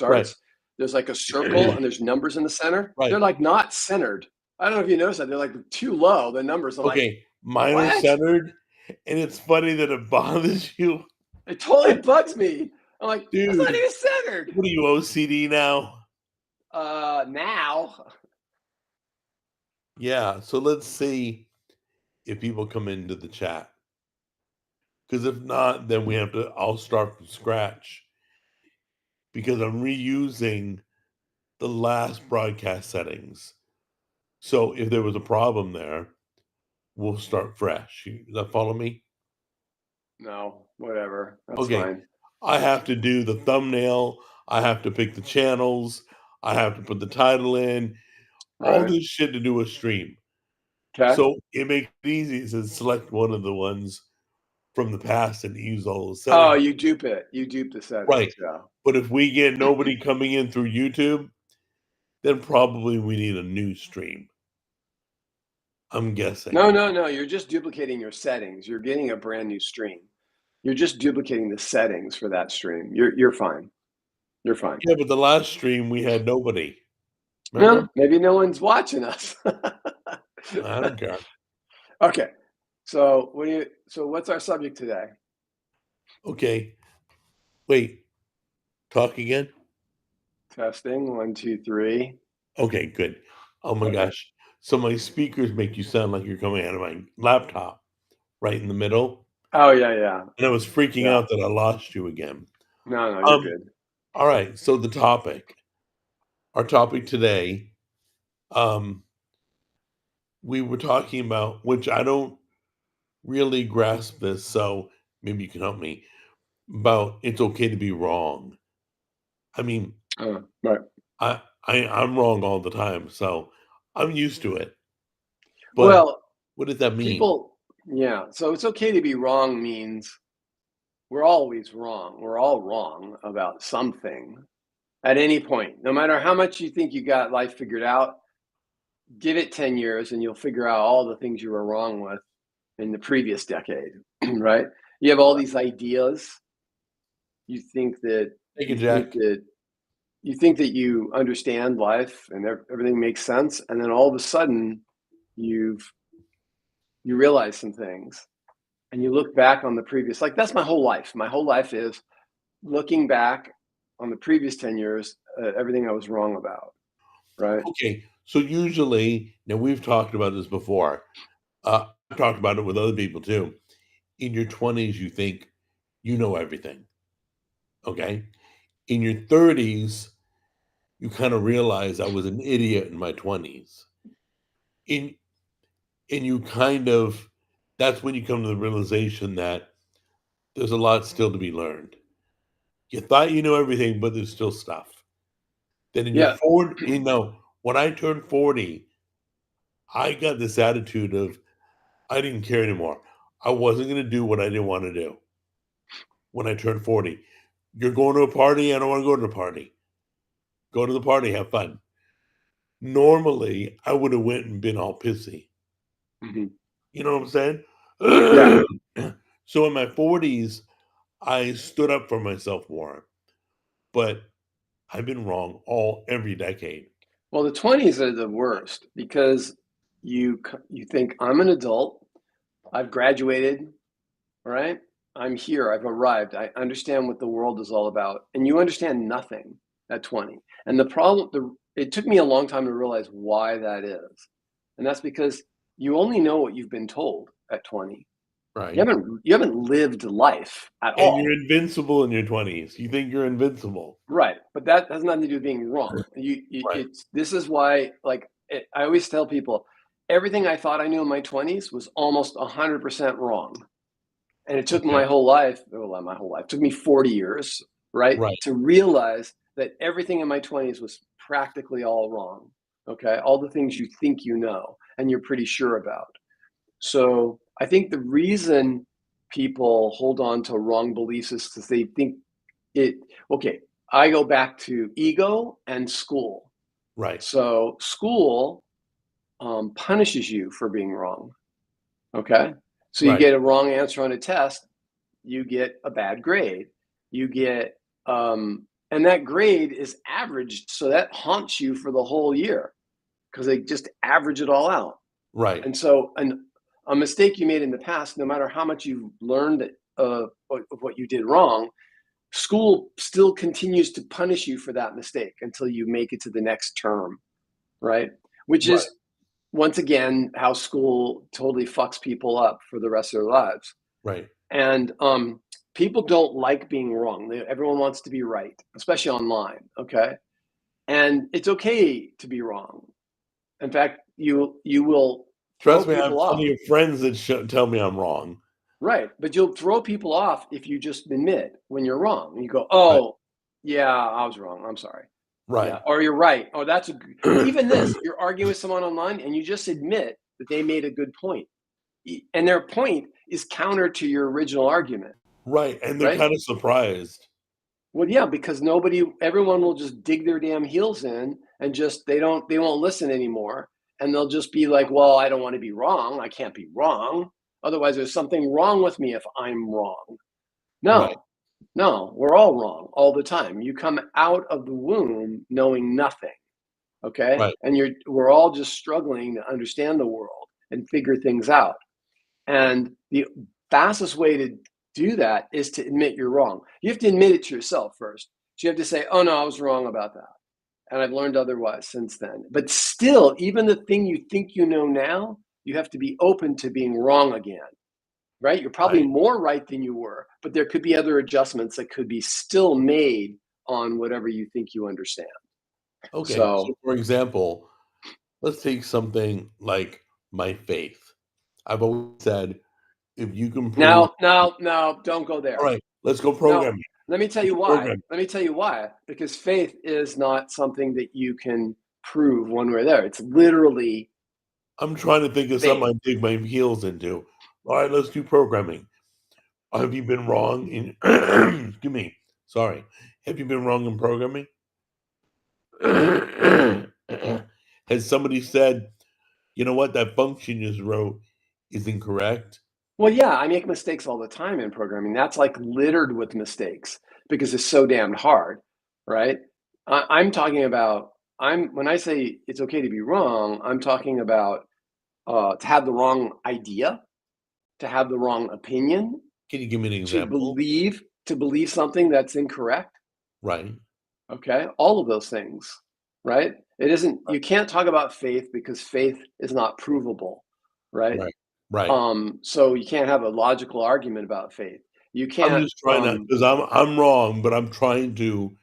Right. starts, there's like a circle and there's numbers in the center. They're Right. like not centered. I don't know if you noticed that. They're like too low, the numbers. I'm like, Okay. Mine are what? centered, and it's funny that it bothers you. It totally bugs me. I'm like, that's not Dude, even centered. what are you, OCD now? Now. Yeah, so let's see if people come into the chat. Because if not, then I'll start from scratch. Because I'm reusing the last broadcast settings. So if there was a problem there, we'll start fresh. Does that follow me? No, whatever. That's Okay. fine. I have to do the thumbnail. I have to pick the channels. I have to put the title in. All Right. this shit to do a stream. Okay. So it makes it easy to select one of the ones from the past and use all the Oh, settings. you dupe it. You dupe the settings. Right. Yeah. But if we get nobody coming in through YouTube, then probably we need a new stream. I'm guessing. No. You're just duplicating your settings. You're getting a brand new stream. You're just duplicating the settings for that stream. You're fine. You're fine. Yeah, but the last stream we had nobody. Remember? No, maybe no one's watching us. I don't care. Okay. So what's our subject today? Okay. Wait. Talk again? Testing. 1, 2, 3. Okay, good. Oh my Okay. gosh. So my speakers make you sound like you're coming out of my laptop right in the middle. Oh yeah. And I was freaking Yeah. out that I lost you again. No, you're good. All right. So the topic. Our topic today, we were talking about, which I don't really grasp this, so maybe you can help me, about it's okay to be wrong. I mean, Right. I'm wrong all the time, so I'm used to it. But Well, what does that mean? So it's okay to be wrong means we're always wrong. We're all wrong about something at any point. No matter how much you think you got life figured out, give it 10 years and you'll figure out all the things you were wrong with in the previous decade, right? You have all these ideas. You think that Thank you, you think Jack. that you think that you understand life and everything makes sense, and then all of a sudden you realize some things and you look back on the previous, like that's my whole life. My whole life is looking back on the previous 10 years at everything I was wrong about, right? Okay, so usually, now we've talked about this before. I've talked about it with other people too. In your 20s, you think you know everything. Okay. In your 30s, you kind of realize I was an idiot in my 20s. In and you kind of that's when you come to the realization that there's a lot still to be learned. You thought you know everything, but there's still stuff. Then in your Yeah. 40, when I turned 40, I got this attitude of I didn't care anymore. I wasn't going to do what I didn't want to do when I turned 40. You're going to a party, I don't want to go to the party. Go to the party, have fun. Normally, I would have went and been all pissy. Mhm. You know what I'm saying? Yeah. So in my 40s, I stood up for myself more, but I've been wrong every decade. Well, the 20s are the worst because you think I'm an adult, I've graduated, right? I'm here, I've arrived, I understand what the world is all about, and you understand nothing at 20. And the problem, it took me a long time to realize why that is, and that's because you only know what you've been told at 20. Right. You haven't lived life at And all. you're invincible in your 20s. You think you're invincible. Right, but that has nothing to do with being wrong. Right. This is why, I always tell people, everything I thought I knew in my 20s was almost 100% wrong. And it took Okay. my whole life, well, my whole life, it took me 40 years, right, Right. to realize that everything in my 20s was practically all wrong. Okay, all the things you think you know and you're pretty sure about. So I think the reason people hold on to wrong beliefs is because they think it. Okay, I go back to ego and school. Right. So school punishes you for being wrong. Okay, so you Right. get a wrong answer on a test, you get a bad grade. You get And that grade is averaged, so that haunts you for the whole year because they just average it all out. Right. And so a mistake you made in the past, no matter how much you've learned of what you did wrong, school still continues to punish you for that mistake until you make it to the next term, right? Which Right. is, once again, how school totally fucks people up for the rest of their lives. Right. And people don't like being wrong. Everyone wants to be right, especially online. Okay, and it's okay to be wrong. In fact, you will throw Trust me, I have people off, plenty of friends that tell me I'm wrong. right? But you'll throw people off if you just admit when you're wrong. And you go, Right. "Oh, yeah, I was wrong. I'm sorry." Yeah, Right. or you're right. Oh, that's even this. You're arguing with someone online, and you just admit that they made a good point, and their point is counter to your original argument, Right. And they're right? kind of surprised. Well, yeah, because everyone will just dig their damn heels in and just they won't listen anymore. And they'll just be like, well, I don't want to be wrong. I can't be wrong. Otherwise, there's something wrong with me if I'm wrong. Right. No, no, we're all wrong all the time. You come out of the womb knowing nothing. Okay. Right. And we're all just struggling to understand the world and figure things out. And the fastest way to do that is to admit you're wrong. You have to admit it to yourself first. So you have to say, oh no, I was wrong about that. And I've learned otherwise since then. But still, even the thing you think you know now, you have to be open to being wrong again, right? You're probably Right. more right than you were, but there could be other adjustments that could be still made on whatever you think you understand. Okay. So, So for example, let's take something like my faith. I've always said, if you can prove, now, no, no, don't go all there. right, let's go No, programming. let me tell Let's you go why. programming. Let me tell you why. Because faith is not something that you can prove one way or the other. It's literally I'm trying to think of something faith. I dig my heels into. All right, let's do programming. Have you been wrong in, excuse me, sorry. Have you been wrong in programming? Has somebody said, you know what, that function you just wrote is incorrect? Well, yeah, I make mistakes all the time in programming. That's like littered with mistakes because it's so damned hard, right? I'm talking about I'm when I say it's okay to be wrong, I'm talking about to have the wrong idea, to have the wrong opinion, Can you give me an to example? believe to believe something that's incorrect. Right, Okay, all of those things, right? It isn't right, you can't talk about faith because faith is not provable, right? right, right. So you can't have a logical argument about faith. You I'm can't just trying to, because I'm wrong, but I'm trying to,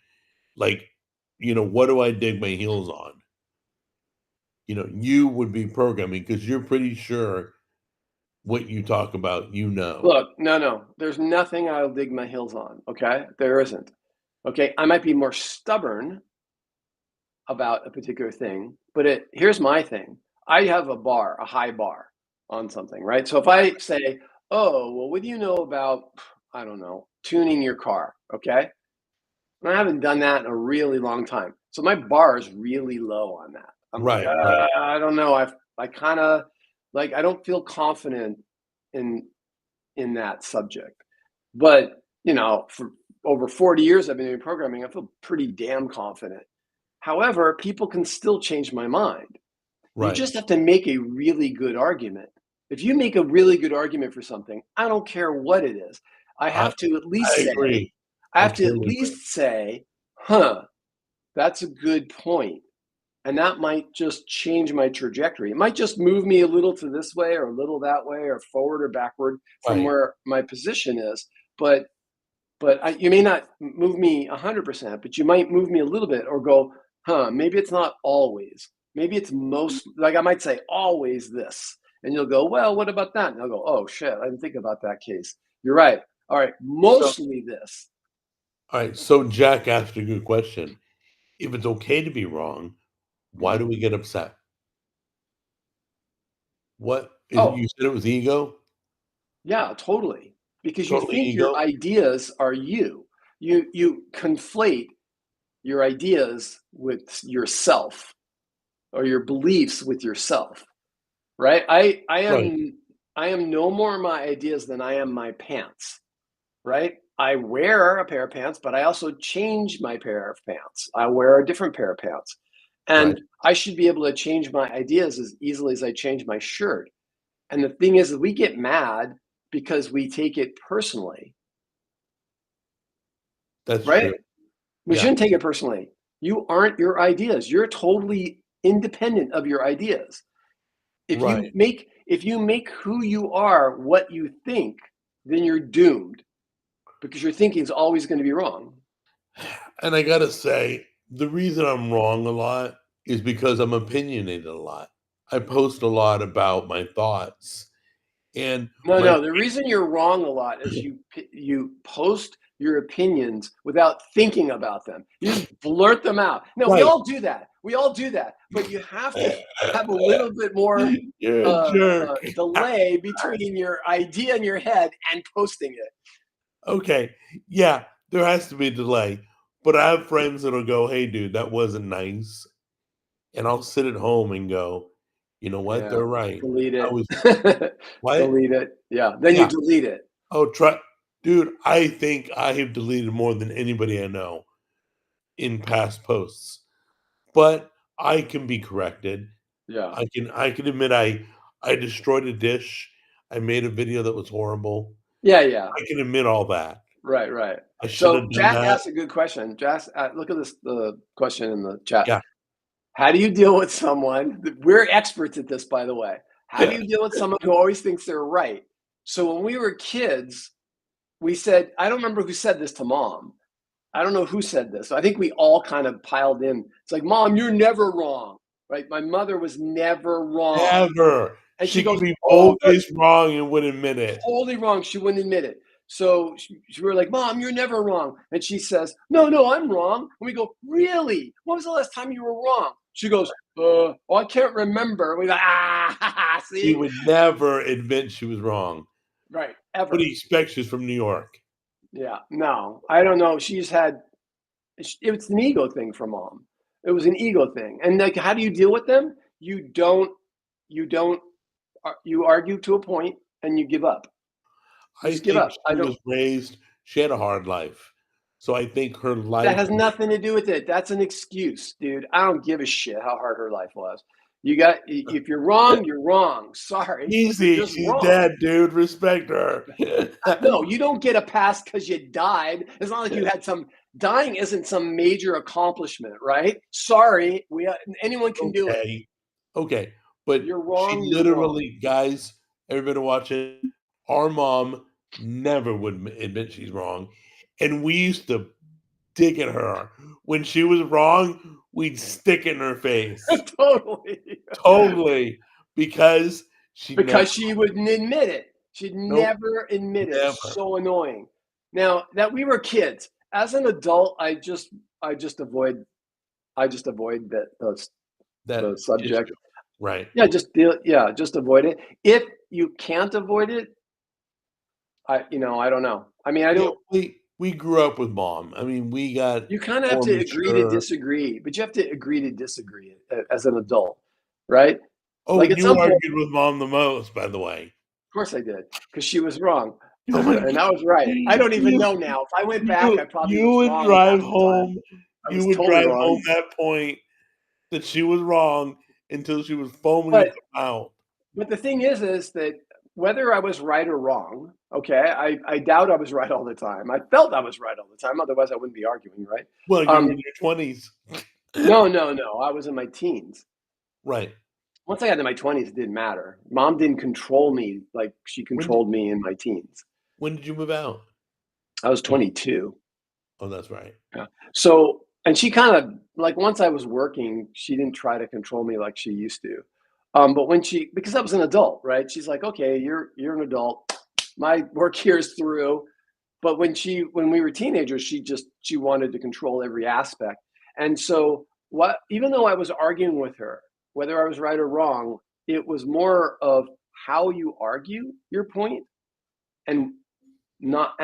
like, what do I dig my heels on? You would be programming because you're pretty sure what you talk about, you know. look, no, no, there's nothing I'll dig my heels on, okay? There isn't. Okay, I might be more stubborn about a particular thing, but here's my thing. I have a high bar on something, right? So if I say, "Oh, well, what do you know about, I don't know, tuning your car?" Okay? And I haven't done that in a really long time. So my bar is really low on that. I'm like, Right, right, I don't know. I kind of like I don't feel confident in that subject. But for over 40 years I've been doing programming, I feel pretty damn confident. However, people can still change my mind. You right. just have to make a really good argument. If you make a really good argument for something, I don't care what it is. I I have to at I least say, agree. I totally agree. huh, that's a good point. And that might just change my trajectory. It might just move me a little to this way or a little that way or forward or backward from Right. where my position is. But you may not move me 100%, but you might move me a little bit or go, huh, maybe it's not always. Maybe it's most, like I might say, always this. And you'll go, well, what about that? And I'll go, oh, shit, I didn't think about that case. You're right. All right, So, mostly this. all right, so Jack asked a good question. If it's okay to be wrong, why Mhm. do we get upset? What is it, Oh, you said it was ego? yeah, totally. Because you Totally think your ego? ideas are you. You conflate your ideas with yourself or your beliefs with yourself. Right? I Right, am no more my ideas than I am my pants, right? I wear a pair of pants, but I also change my pair of pants. I wear a different pair of pants. Right. And I should be able to change my ideas as easily as I change my shirt. And the thing is that we get mad because we take it personally, That's right? true. We Yeah. shouldn't take it personally. You aren't your ideas. You're totally independent of your ideas. Right. If you make who you are what you think, then you're doomed because your thinking is always going to be wrong. And I gotta say, the reason I'm wrong a lot is because I'm opinionated a lot. I post a lot about my thoughts and No, my no, the reason you're wrong a lot is you post your opinions without thinking about them. You just blurt them out. No, we right. all do that. We all do that. But you have to have a little bit more You're a jerk. delay between your idea in your head and posting it. Okay. Yeah, there has to be a delay. But I have friends that'll go, "Hey, dude, that wasn't nice." And I'll sit at home and go, "You know what? Yeah, They're right. delete I it. was" what? Delete it. Yeah, then you Yeah. delete it. Oh, try dude, I think I have deleted more than anybody I know in past posts. But I can be corrected. Yeah. I can admit I destroyed a dish. I made a video that was horrible. Yeah, yeah. I can admit all that. Right, right. I should So have done Jack that. asked a good question. Jack, look at this the question in the chat. Yeah. How do you deal with someone we're experts at this, by the way. How do you deal with someone who always thinks they're right? So when we were kids, we said I don't remember who said this to mom. I don't know who said this. I think we all kind of piled in. It's like, "Mom, you're never wrong." Right? My mother was never wrong. Never. And she She goes, could be "Oh, both ways wrong and wouldn't admit it. totally wrong." She wouldn't admit it. So we were like, "Mom, you're never wrong." And she says, "No, no, I'm wrong." And we go, "Really? When was the last time you were wrong?" She goes, "Oh, I can't remember." We go, "Ah, She see, would never admit she was wrong. right, What do ever." you expect? She's from New York. Yeah, no, I don't know. She's had it was an ego thing for mom. It was an ego thing, and like, how do you deal with them? You don't, you argue to a point, and you give up. You I just give think up. I she don't. was raised she had a hard life. So I think her That life has nothing to do with it. That's an excuse, dude. I don't give a shit how hard her life was. You got if you're wrong, you're wrong. Sorry. You're easy. just She's wrong. dead, dude. Respect her. No, you don't get a pass because you died. It's not like you had some dying isn't some major accomplishment, right? Sorry, we anyone can do it. Okay. Okay. But You're she wrong, you're wrong. literally, guys, everybody watching, our mom never would admit she's wrong. And we used to dig at her. When she was wrong, we'd stick it in her face. Totally. Totally. Because she never, Because she wouldn't admit it. She'd nope, never admit it. never. So annoying. Now that we were kids, as an adult, I just avoid that That the subject. issue. Right. Yeah, just avoid it. If you can't avoid it, I don't know. I mean, I Yeah, don't. we grew up with mom. I mean, we got You kind of have more to agree to mature. disagree, but you have to agree to disagree as an adult, right? Oh, Like at you some point, argued with mom the most, by the way. of course I did, because she was wrong, Oh my and I was right. I don't even you know now. If I went back, you I probably you was would wrong half drive the time. home I you was would totally drive home wrong. that point that she was wrong until she was foaming at But the mouth. but the thing is that whether I was right or wrong, okay, I doubt I was right all the time. I felt I was right all the time. Otherwise, I wouldn't be arguing, right? Well, you were in your 20s. No, no, no. I was in my teens. Right. Once I got to my 20s, it didn't matter. Mom didn't control me like she When controlled me in my teens. when did you move out? I was 22. Oh, that's right. Yeah. So, and she kind of like once I was working, she didn't try to control me like she used to. But when because I was an adult, right? She's like, okay, you're an adult. My work here is through. But when we were teenagers, she wanted to control every aspect. And so what even though I was arguing with her, whether I was right or wrong, it was more of how you argue your point and not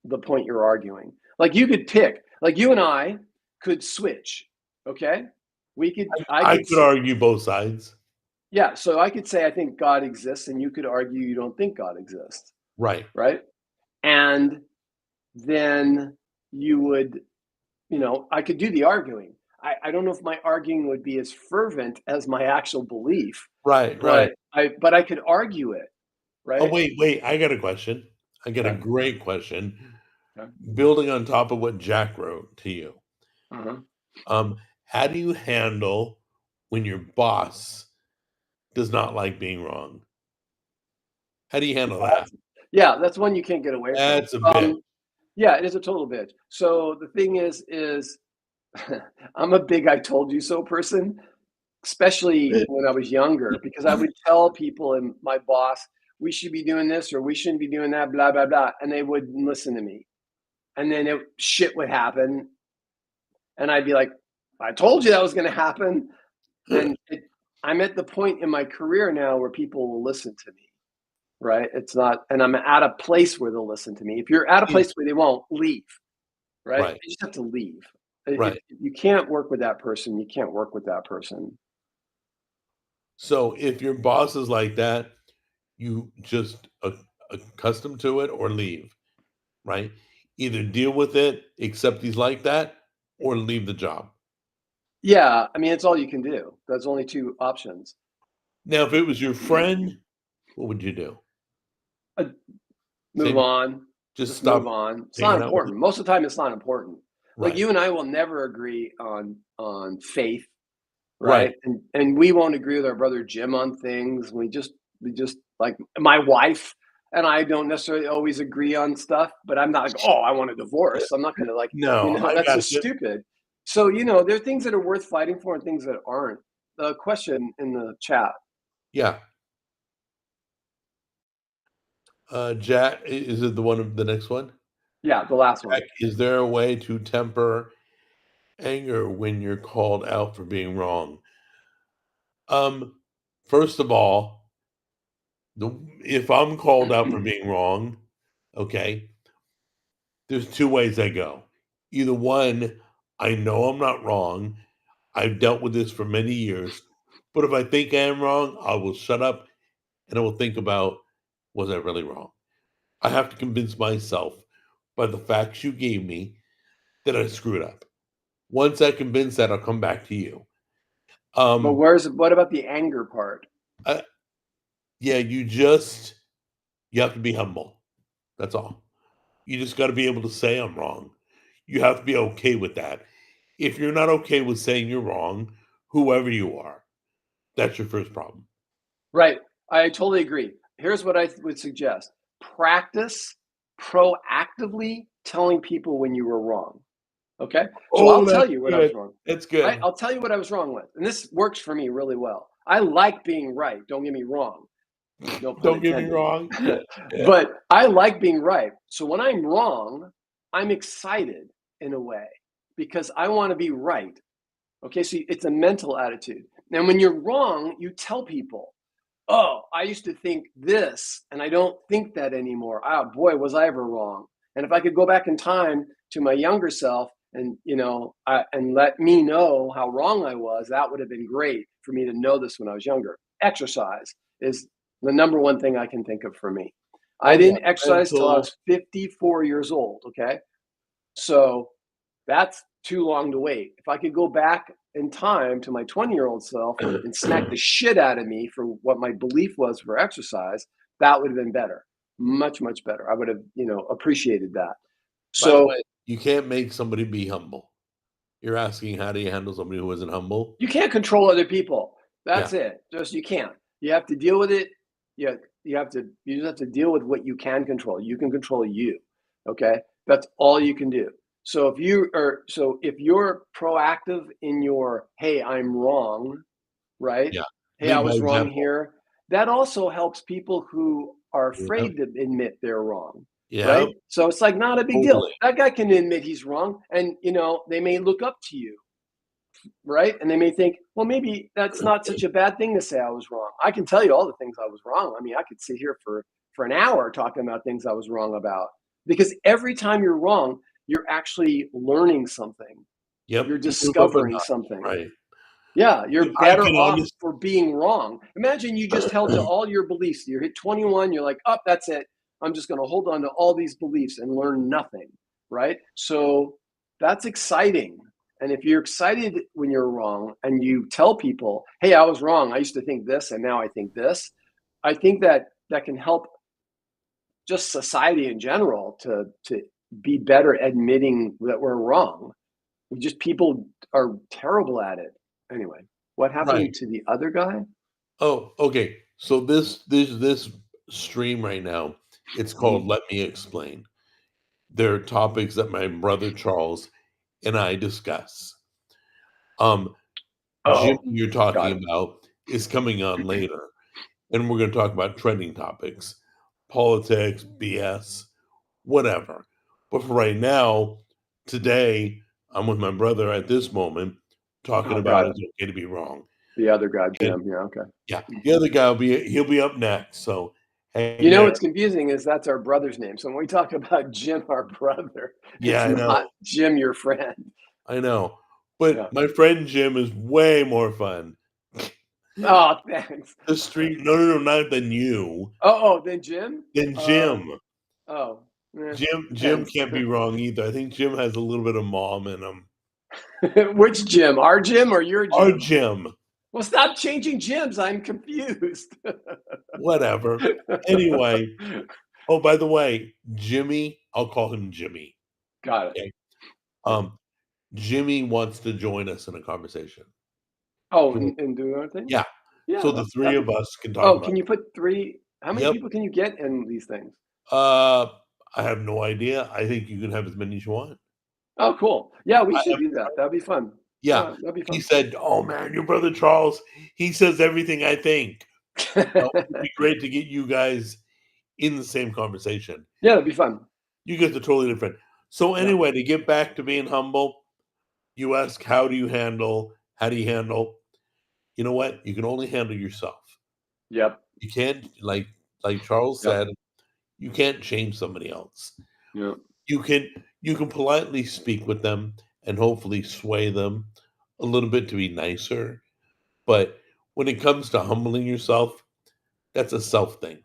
the point you're arguing. Like you could pick, like you and I could switch. Okay. I I could could argue both sides. yeah. So I could say, I think God exists, and you could argue you don't think God exists. Right. Right. And then you would, I could do the arguing. I don't know if my arguing would be as fervent as my actual belief, Right, right. but I could argue it, Oh, right? wait, I got a question. I got a Okay. great question. Okay. Building on top of what Jack wrote to you. Uh-huh. How do you handle when your boss does not like being wrong? How do you handle Oh, that? that's one you can't get away from. That's a bit. Yeah, it is a total bitch. So the thing is I'm a big "I told you so" person, especially when I was younger, because I would tell people and my boss, "We should be doing this," or "We shouldn't be doing that," blah, blah, blah, and they wouldn't listen to me. And then shit would happen, and I'd be like, "I told you that was gonna happen." And I'm at the point in my career now where people will listen to me, right? It's not, and I'm at a place where they'll listen to me. If you're at a Yeah, place where they won't, leave, right? right, You just have to leave. right. If you can't work with that person, you can't work with that person. So if your boss is like that, you just accustom to it or leave, right? Either deal with it, accept he's like that, or leave the job. Yeah, I mean, it's all you can do. There's only 2 options. Now, if it was your friend, what would you do? Uh, Move Same, on, just just move stop on. It's not hanging out with important. them? Most of the time, it's not important. Like, Right, you and I will never agree on faith, right. right? And we won't agree with our brother Jim on things. We just like my wife and I don't necessarily always agree on stuff, but I'm not like, "Oh, I want a divorce." I'm not gonna like, No, I that's got just you. stupid. So, there are things that are worth fighting for and things that aren't. The question in the chat. Yeah. Jack, is it the one of the next one? Yeah, the last Jack, one. is there a way to temper anger when you're called out for being wrong? Um, First of all, if I'm called out for being wrong, okay, there's two ways I go. Either one, I know I'm not wrong. I've dealt with this for many years. But if I think I am wrong, I will shut up and I will think about, was I really wrong? I have to convince myself by the facts you gave me that I screwed up. Once I convince that, I'll come back to you. But Um, what about the anger part? uh, yeah, you have to be humble. That's all. You just got to be able to say I'm wrong. You have to be okay with that. If you're not okay with saying you're wrong, whoever you are, that's your first problem. Right. I totally agree. Here's what I would suggest. Practice proactively telling people when you were wrong. Okay? So I'll Oh, tell that's you what I good. was wrong. That's Right? good. I'll tell you what I was wrong with. And this works for me really well. I like being right. Don't get me wrong. No pun Don't get me intended. wrong. Yeah. But I like being right. So when I'm wrong, I'm excited in a way because I want to be right. Okay, so it's a mental attitude. And when you're wrong, you tell people, "Oh, I used to think this, and I don't think that anymore. Ah, boy, was I ever wrong." And if I could go back in time to my younger self and and let me know how wrong I was, that would have been great for me to know this when I was younger. Exercise is the number one thing I can think of for me. I Oh, yeah, didn't exercise till I mental was 54 years old. Okay, so that's too long to wait. If I could go back in time to my 20-year-old self and smack the shit out of me for what my belief was for exercise, that would have been better. Much, much better. I would have, appreciated that. by the So way, you can't make somebody be humble. You're asking how do you handle somebody who isn't humble? you can't control other people. Yeah, That's it. Just you can't. You have to deal with it. You just have to deal with what you can control. You can control you. Okay? That's all you can do. So if you're proactive in your hey, I'm wrong, right? yeah. Hey, I Lead by was wrong example. here. That also helps people who are Yep, afraid to admit they're wrong, yep, right? So it's like not a big deal. totally. That guy can admit he's wrong, and they may look up to you, right? And they may think, well, maybe that's not such a bad thing to say I was wrong. I can tell you all the things I was wrong. I mean, I could sit here for an hour talking about things I was wrong about because every time you're wrong, you're actually learning something. Yep, You're you move up a discovering notch, something. right. Yeah, you're If I better can off honest for being wrong. Imagine you just held to all your beliefs. You hit 21, you're like, "Oh, that's it. I'm just going to hold on to all these beliefs and learn nothing, right? So that's exciting. And if you're excited when you're wrong and you tell people, hey, I was wrong, I used to think this and now I think this, I think that that can help just society in general to be better admitting that we're wrong. We just people are terrible at it. Anyway, what Right. happened to the other guy? Oh, okay. So this stream right now, it's called Mm. Let Me Explain. There are topics that my brother Charles and I discuss. Um, Jim, Oh, you're got talking it. about is coming on later, and we're going to talk about trending topics, politics, BS, whatever. But for right now, today, I'm with my brother at this moment talking Oh, about got it. it's okay to be wrong. The other guy, And Jim. Yeah, okay. yeah, the other guy he'll be up next. So You hang know there. what's confusing is that's our brother's name. So when we talk about Jim, our brother, Yeah, it's I not know. Jim, your friend. I know. Yeah. But my friend Jim is way more fun. Oh, thanks. The street, no, not than you, Oh, then Jim? than Uh, Jim. oh, Jim depends. can't be wrong either. I think Jim has a little bit of mom in him. Which Jim? Our Jim or your Our Jim? Jim, Well, stop changing Jims. I'm confused. whatever. Anyway, oh, by the way, Jimmy, I'll call him Jimmy. Got it. Okay. Yeah. Um, Jimmy wants to join us in a conversation. Oh, He wa- and do other things? Yeah. Yeah, So the that's three that. of us can talk Oh, about can you it. put three? How many Yep. people can you get in these things? Uh, I have no idea. I think you can have as many as you want. Oh, cool. Yeah, we I should have, do that. That'd be fun. yeah. Yeah, that'd be He fun. said, "Oh man, your brother Charles, he says everything I think." It'd be great to get you guys in the same conversation. Yeah, that'd be fun. You guys are totally different. So Yeah. anyway, to get back to being humble, you ask, how do you handle? You know what? You can only handle yourself. Yep. You can't, like Charles Yep. said, you can't change somebody else. Yep. You can you can politely speak with them and hopefully sway them a little bit to be nicer. But when it comes to humbling yourself, that's a self thing.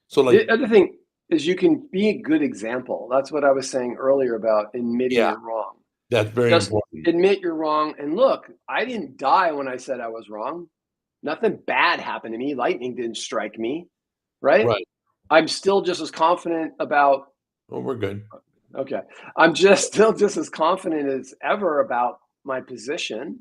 So like, The other thing is you can be a good example. That's what I was saying earlier about admitting yeah, you're wrong. that's very Just important. admit you're wrong. And look, I didn't die when I said I was wrong. Nothing bad happened to me. Lightning didn't strike me, right? Right. I'm still just as confident about, Well, we're good. okay, I'm just still just as confident as ever about my position.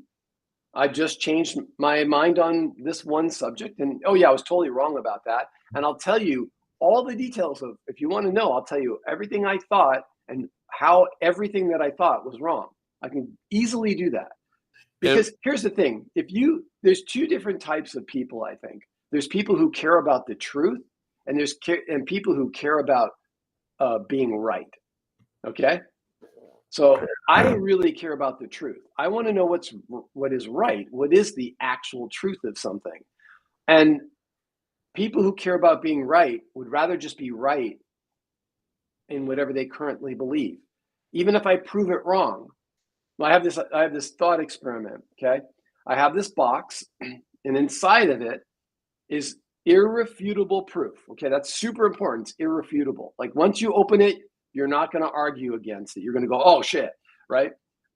I just changed my mind on this one subject. And oh, yeah, I was totally wrong about that. And I'll tell you all the details of, if you want to know, I'll tell you everything I thought and how everything that I thought was wrong. I can easily do that. And Because here's the thing, there's two different types of people, I think. There's people who care about the truth, and and people who care about being right. Okay, so I really care about the truth. I want to know what is right. What is the actual truth of something? And people who care about being right would rather just be right in whatever they currently believe, even if I prove it wrong. I have this thought experiment. Okay, I have this box, and inside of it is irrefutable proof. Okay, that's super important. It's irrefutable. Like once you open it, you're not going to argue against it. You're going to go, oh shit, right?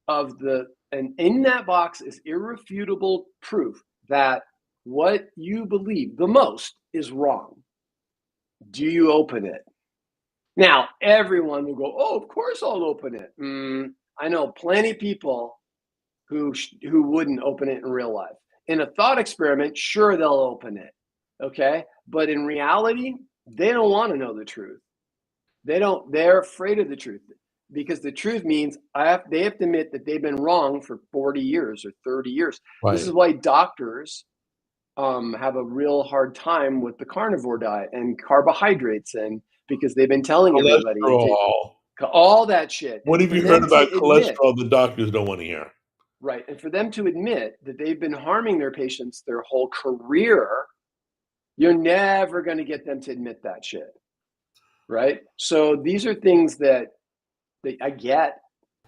And in that box is irrefutable proof that what you believe the most is wrong. Do you open it? Now, everyone will go, oh, of course I'll open it. I know plenty of people who wouldn't open it in real life. In a thought experiment, sure they'll open it. Okay? But in reality, they don't want to know the truth. They're afraid of the truth because the truth means they have to admit that they've been wrong for 40 years or 30 years. This is right. why doctors have a real hard time with the carnivore diet and carbohydrates, and because they've been telling everybody to Cholesterol. all that shit. What And have for you heard them to about admit, cholesterol the doctors don't want to hear? right, and for them to admit that they've been harming their patients their whole career, you're never going to get them to admit that shit, right? So these are things that I get,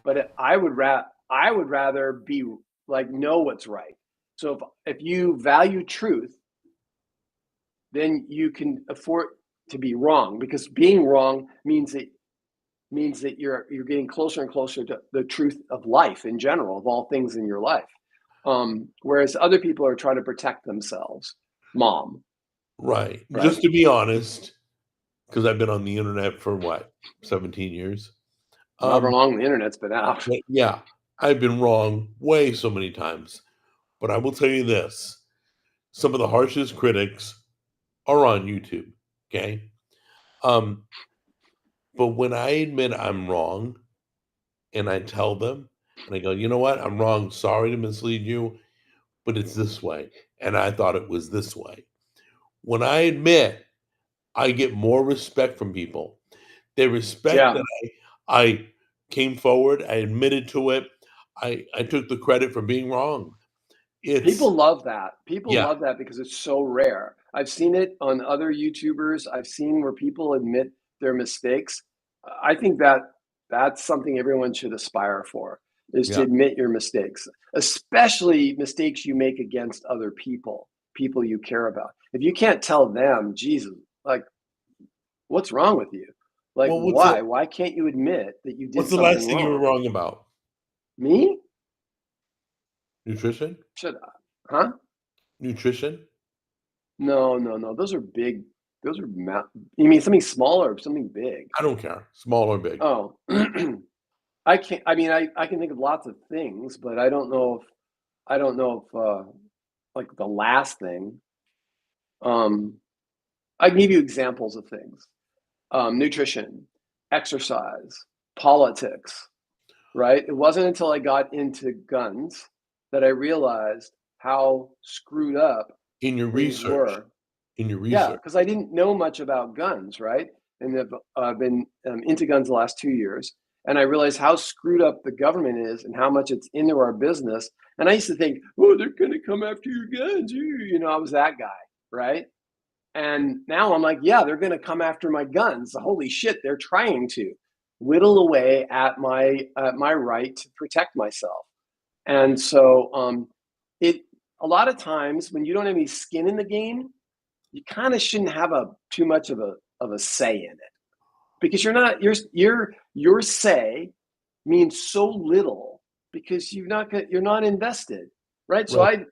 but I would rather be like know what's right. So if you value truth, then you can afford. to be wrong, because being wrong means that you're getting closer and closer to the truth of life in general, of all things in your life. Whereas other people are trying to protect themselves. Mom, Right. right? Just to be honest, because I've been on the internet for what, 17 years? However Um, long the internet's been out. but yeah, I've been wrong way so many times. But I will tell you this, some of the harshest critics are on YouTube, okay? Um, but when I admit I'm wrong and I tell them and I go, "You know what? I'm wrong. Sorry to mislead you, but it's this way, and I thought it was this way." When I admit, I get more respect from people. They respect Yeah. that I came forward, I admitted to it, I took the credit for being wrong. People It's love that. People yeah, love that because it's so rare. I've seen it on other YouTubers. I've seen where people admit their mistakes. I think that that's something everyone should aspire for, is to yeah. admit your mistakes, especially mistakes you make against other people, people you care about. If you can't tell them, Jesus, like, what's wrong with you? Like, Well, why? Why can't you admit that you did what's the something last thing you were wrong? wrong about? Me? Nutrition? Should I? Huh? Nutrition? No, no, no. Those are you mean something smaller or something big? I don't care, small or big. Oh, I can't. I mean, I can think of lots of things, but I don't know if like the last thing. Um, I can give you examples of things: nutrition, exercise, politics. Right? It wasn't until I got into guns that I realized how screwed up In your things research were. in your Yeah, research. because I didn't know much about guns, right? And I've been into guns the last 2 years, and I realized how screwed up the government is and how much it's into our business. And I used to think, oh, they're going to come after your guns. I was that guy, right? And now I'm like, yeah, they're going to come after my guns. Holy shit, they're trying to whittle away at my right to protect myself. And so it a lot of times when you don't have any skin in the game, you kind of shouldn't have a too much of a say in it, because you're not your say means so little because you're not invested, right? So Right,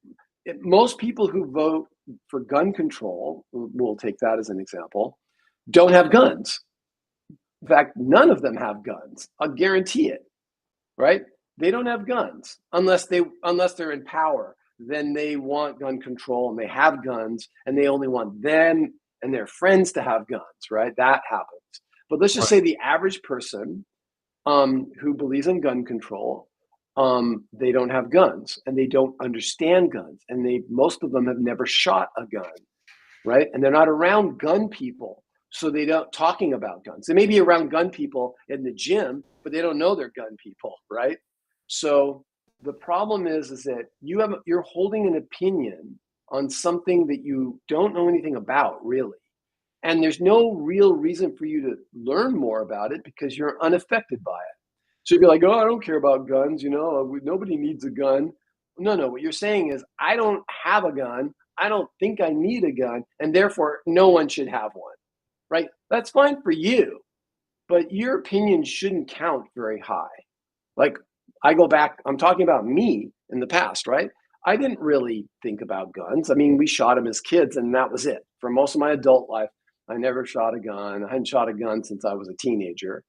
most people who vote for gun control, we'll take that as an example, don't have guns. In fact, none of them have guns. I'll guarantee it, right? They don't have guns unless they're in power. Then they want gun control and they have guns and they only want them and their friends to have guns, right? That happens. But let's just right, say the average person who believes in gun control, they don't have guns and they don't understand guns, and most of them have never shot a gun, right? And they're not around gun people. So they don't talking about guns. They may be around gun people in the gym, but they don't know they're gun people, right? So the problem is that you're holding an opinion on something that you don't know anything about, really. And there's no real reason for you to learn more about it because you're unaffected by it. So you'd be like, oh, I don't care about guns, nobody needs a gun. No, no, what you're saying is, I don't have a gun. I don't think I need a gun, and therefore no one should have one, right? That's fine for you, but your opinion shouldn't count very high. Like, I go back, I'm talking about me in the past, right? I didn't really think about guns. I mean, we shot them as kids, and that was it. For most of my adult life, I never shot a gun. I hadn't shot a gun since I was a teenager,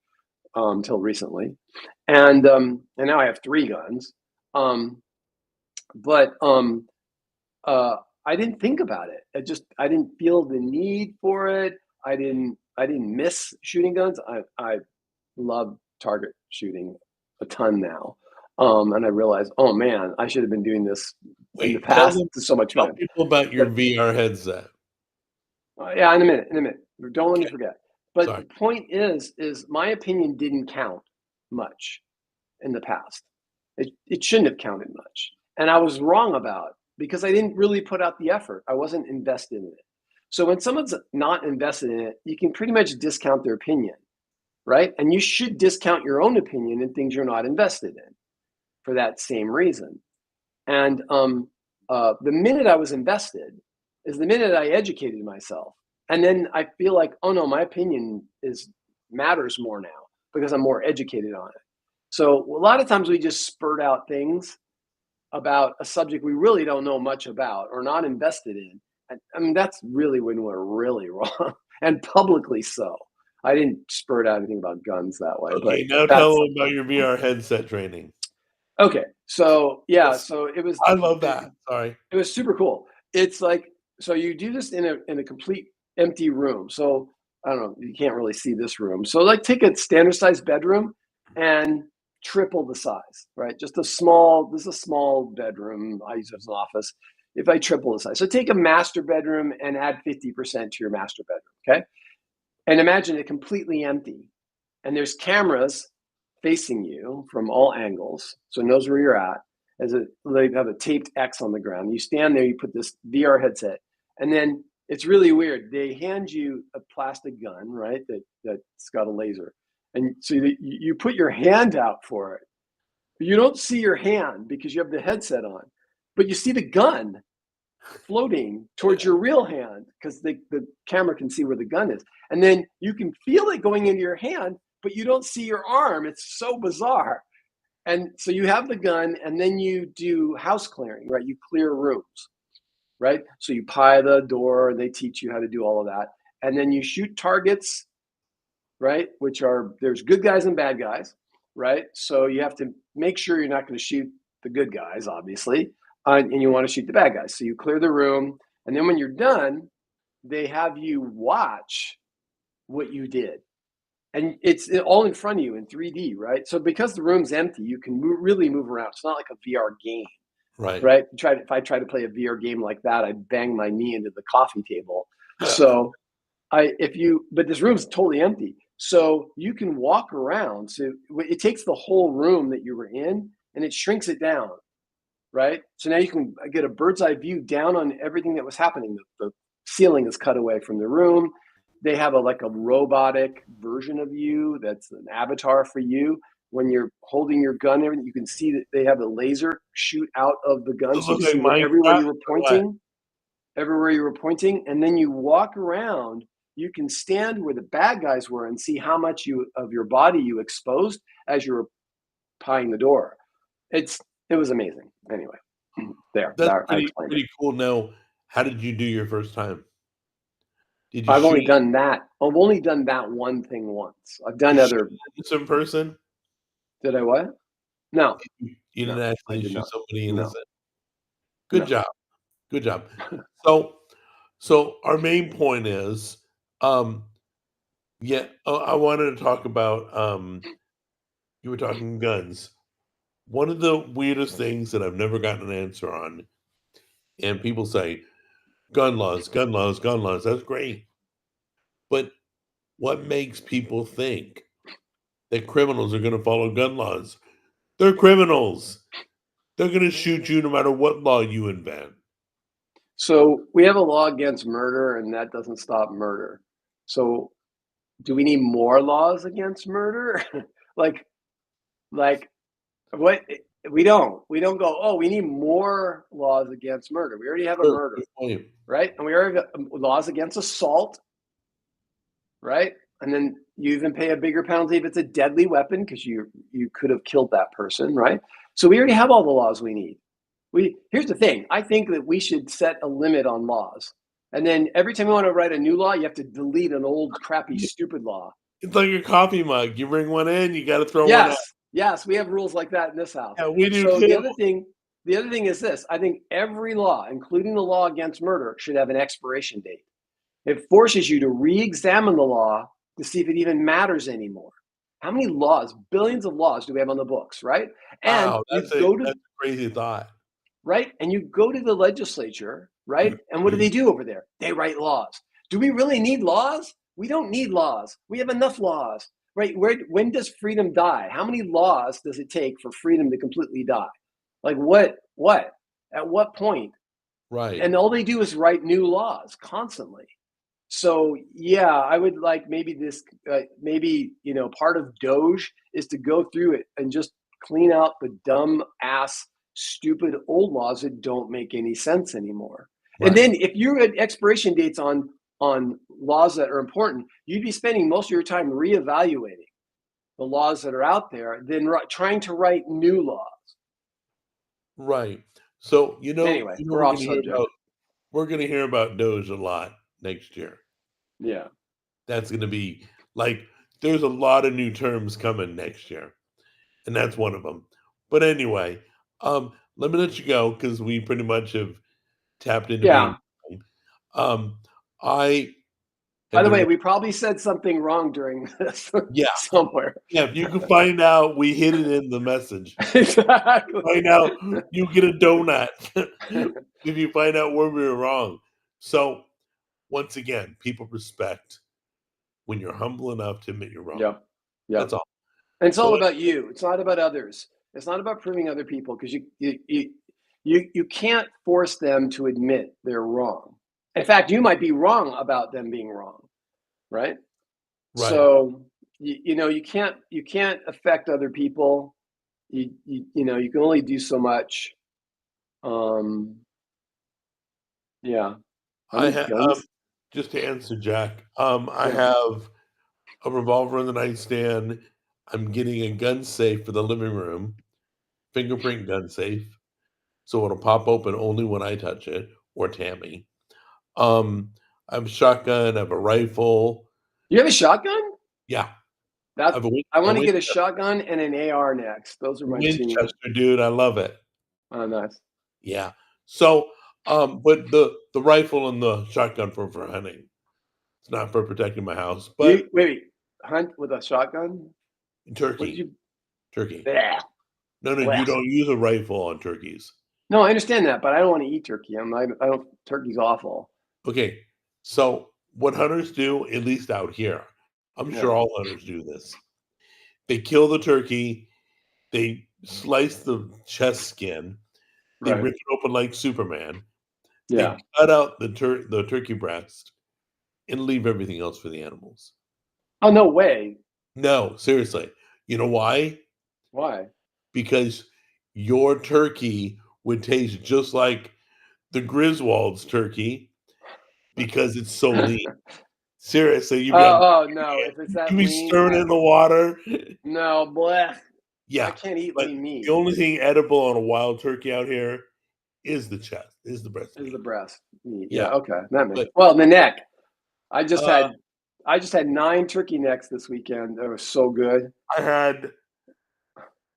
till recently, and now I have 3 guns. Um, but uh, I didn't think about it. I didn't feel the need for it. I didn't miss shooting guns. I love target shooting a ton now. And I realized, oh man, I should have been doing this in the wait, past. It's so much tell fun. people about your But VR headset. yeah, in a minute, in a minute. Don't let me Okay, forget. But sorry. the point is my opinion didn't count much in the past. It shouldn't have counted much. And I was wrong about it because I didn't really put out the effort. I wasn't invested in it. So when someone's not invested in it, you can pretty much discount their opinion, right? And you should discount your own opinion in things you're not invested in for that same reason. And the minute I was invested is the minute I educated myself. And then I feel like, oh no, my opinion is matters more now because I'm more educated on it. So a lot of times we just spurt out things about a subject we really don't know much about or not invested in. I mean, that's really when we're really wrong, and publicly so. I didn't spurt out anything about guns that way, but Okay, now tell that's them about your VR headset training. okay. So yeah, Yes, so I love that. Sorry. it was super cool. It's like so you do this in a complete empty room. So I don't know, you can't really see this room. So like take a standard sized bedroom and triple the size, right? Just a small, this is a small bedroom. I use it as an office. If I triple the size. So take a master bedroom and add 50% to your master bedroom. Okay. And imagine it completely empty. And there's cameras facing you from all angles. So it knows where you're at. They have a taped X on the ground. You stand there, you put this VR headset, and then it's really weird. They hand you a plastic gun, right? That's got a laser. And so you put your hand out for it. But you don't see your hand because you have the headset on, but you see the gun floating towards your real hand because the camera can see where the gun is. And then you can feel it going into your hand, but you don't see your arm. It's so bizarre. And so you have the gun, and then you do house clearing, right? You clear rooms, right? So you pie the door, and they teach you how to do all of that. And then you shoot targets, right? Which are, there's good guys and bad guys, right? So you have to make sure you're not going to shoot the good guys, obviously, and you want to shoot the bad guys. So you clear the room, and then when you're done, they have you watch what you did. And it's all in front of you in 3D, right? So because the room's empty, you can really move around. It's not like a VR game, Right. right? If I try to play a VR game like that, I'd bang my knee into the coffee table. So but this room's totally empty. So you can walk around. So it takes the whole room that you were in and it shrinks it down, right? So now you can get a bird's eye view down on everything that was happening. The ceiling is cut away from the room. They have like a robotic version of you that's an avatar for you. When you're holding your gun, everything you can see that they have a laser shoot out of the gun, Does it so you look can like see everywhere Minecraft you were or what? pointing, and then you walk around. You can stand where the bad guys were and see how much of your body you exposed as you were pieing the door. It was amazing. Anyway, That's I explained it. pretty cool. Now, how did you do your first time? Did you I've shoot only done that. I've only done that one thing once. I've done you shoot other. innocent person? Did I what? No, You didn't no, I actually did shoot not. somebody No, innocent. Good no. job. Good job. So so our main point is, um, yeah, I wanted to talk about, you were talking guns. One of the weirdest things that I've never gotten an answer on, and people say, gun laws, gun laws, gun laws. That's great. But what makes people think that criminals are going to follow gun laws? They're criminals. They're going to shoot you no matter what law you invent. So we have a law against murder, and that doesn't stop murder. So do we need more laws against murder? like, like what? We don't go. Oh, we need more laws against murder. We already have a Sure, murder, good point. right? And we already have laws against assault, right? And then you even pay a bigger penalty if it's a deadly weapon because you could have killed that person, right? So we already have all the laws we need. Here's the thing. I think that we should set a limit on laws. And then every time you want to write a new law, you have to delete an old crappy stupid law. It's like a coffee mug. You bring one in, you got to throw one out. Yes. Yes, we have rules like that in this house. Yeah, we do So too. the other thing is this. I think every law, including the law against murder, should have an expiration date. It forces you to re-examine the law to see if it even matters anymore. How many laws, billions of laws do we have on the books, right? And Wow, you go to that's a crazy thought. right? And you go to the legislature, right? And what do they do over there? They write laws. Do we really need laws? We don't need laws. We have enough laws, right? When does freedom die? How many laws does it take for freedom to completely die? Like what? What? At what point? Right. And all they do is write new laws constantly. So yeah, I would like maybe part of Doge is to go through it and just clean out the dumb ass stupid old laws that don't make any sense anymore. And Right. then if you're at expiration dates on on laws that are important, you'd be spending most of your time reevaluating the laws that are out there than trying to write new laws. Right. So, Anyway, we're we're off gonna hear subject. about Doge a lot next year. Yeah. That's gonna be like there's a lot of new terms coming next year, and that's one of them. But anyway, let me let you go because we pretty much have tapped into being Yeah. um, I By have the way, been we probably said something wrong during this yeah, somewhere. yeah, if you can find out, we hid it in the message. Exactly. Find out, you get a donut if you find out where we were wrong. So, once again, people respect when you're humble enough to admit you're wrong. Yep. That's Yep. all. And it's all So about you. It's not about others. It's not about proving other people because you can't force them to admit they're wrong. In fact, you might be wrong about them being wrong, right? right. So you can't affect other people. You can only do so much. Um, yeah. How I many ha guns? just to answer Jack, I Yeah. have a revolver on the nightstand. I'm getting a gun safe for the living room, fingerprint gun safe, so it'll pop open only when I touch it or Tammy. I have a shotgun, I have a rifle. You have a shotgun? Yeah, I That have a I a want to get a Winchester shotgun and an AR next. Those are my two. Winchester, dude, I love it. Oh, nice. Yeah. So, but the rifle and the shotgun for hunting. It's not for protecting my house, but You wait, hunt with a shotgun? What did turkey, you? turkey. Bleh, No, no, you blech. don't use a rifle on turkeys. No, I understand that, but I don't want to eat turkey. I don't. Turkey's awful. Okay, so what hunters do, at least out here, I'm sure Yeah. all hunters do this. They kill the turkey, they slice the chest skin, they Right. rip it open like Superman, they Yeah. cut out the turkey breast, and leave everything else for the animals. Oh, no way. No, seriously. You know why? Why? Because your turkey would taste just like the Griswold's turkey because it's so lean. Seriously, Oh, no. If it's you'd that be lean, stirring it in the water. no, blech. I Yeah, can't eat but lean the meat. only thing edible on a wild turkey out here is the chest, is the breast Is the meat. breast meat? Yeah, Yeah. Okay, that makes. but, Well, the neck. I just uh, had I just had 9 turkey necks this weekend. They were so good. I had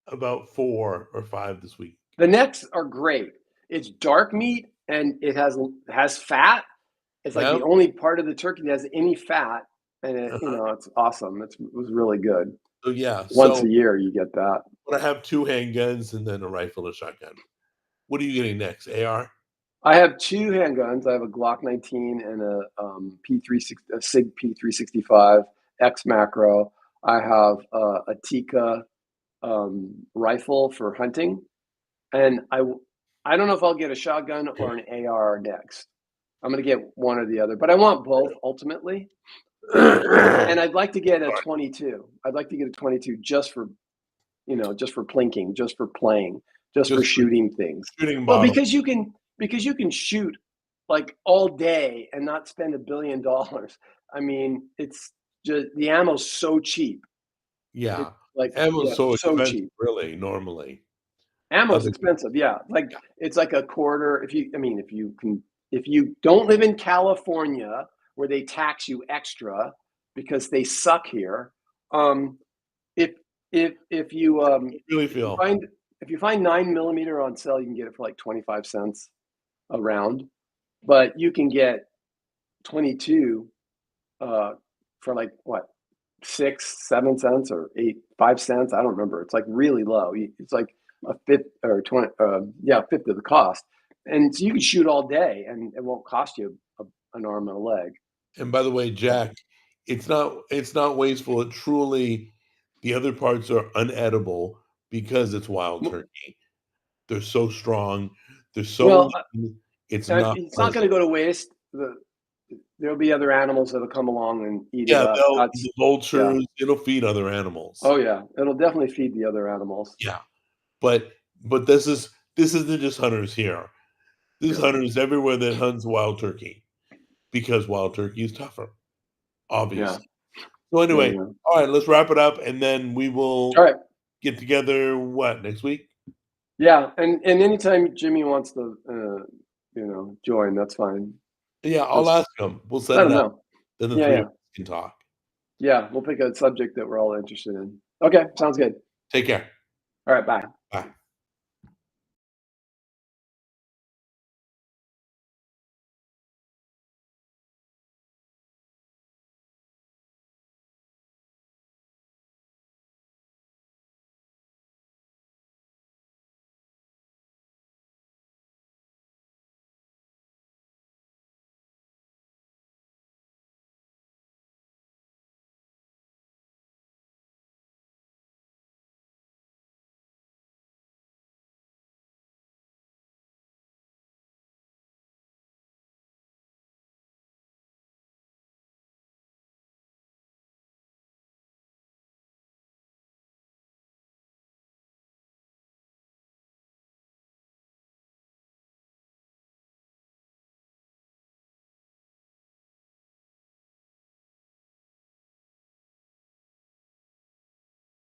about 4 or 5 this week. The necks are great. It's dark meat and it has fat. It's like Yeah, the only part of the turkey that has any fat, and uh-huh. it's awesome. It was really good. So, yeah, Once a so year, you get that. but I have 2 handguns and then a rifle and shotgun. What are you getting next? AR? I have 2 handguns. I have a Glock 19 and a Sig P365 X Macro. I have a Tikka rifle for hunting, and I don't know if I'll get a shotgun or an AR next. I'm gonna get one or the other, but I want both ultimately. And I'd like to get a Sorry, 22. I'd like to get a 22 just for, just for plinking, just for playing, just for just for shooting things. shooting Well, bottom. because you can shoot like all day and not spend $1 billion. I mean, it's just the ammo's so cheap. Yeah. It's like, Ammo's yeah, so so expensive, cheap. really, normally. Ammo's Other expensive, yeah. Like yeah, it's like a quarter if you don't live in California where they tax you extra because they suck here. Um if if you really if you feel find if you find 9 millimeter on sale, you can get it for like 25 cents a round, but you can get 22 uh for like what 6, 7 cents or 8, 5 cents. I don't remember. It's like really low. It's like a fifth or 20, yeah, a fifth of the cost. And so you can shoot all day and it won't cost you an arm and a leg. and by the way, So, Jack, it's not wasteful. It truly the other parts are unedible because it's wild turkey. They're so strong. They're so well, lean, it's not it's not going to pleasant. go to waste. There'll be other animals that'll come along and eat it Yeah, up. the Yeah. vultures, it'll feed other animals. Oh, yeah. It'll definitely feed the other animals. Yeah, but this isn't just hunters here. There's Yeah. hunters everywhere that hunts wild turkey because wild turkey is tougher, Yeah. obviously. So There anyway, you go. all right, let's wrap it up, and then we All will right. get together. What, next week? Yeah, and anytime Jimmy wants to, join, that's fine. Yeah, I'll Just ask him. We'll set let it him up. know. Then the Yeah, three of yeah. us can talk. Yeah, we'll pick a subject that we're all interested in. Okay, sounds good. Take care. All right, bye.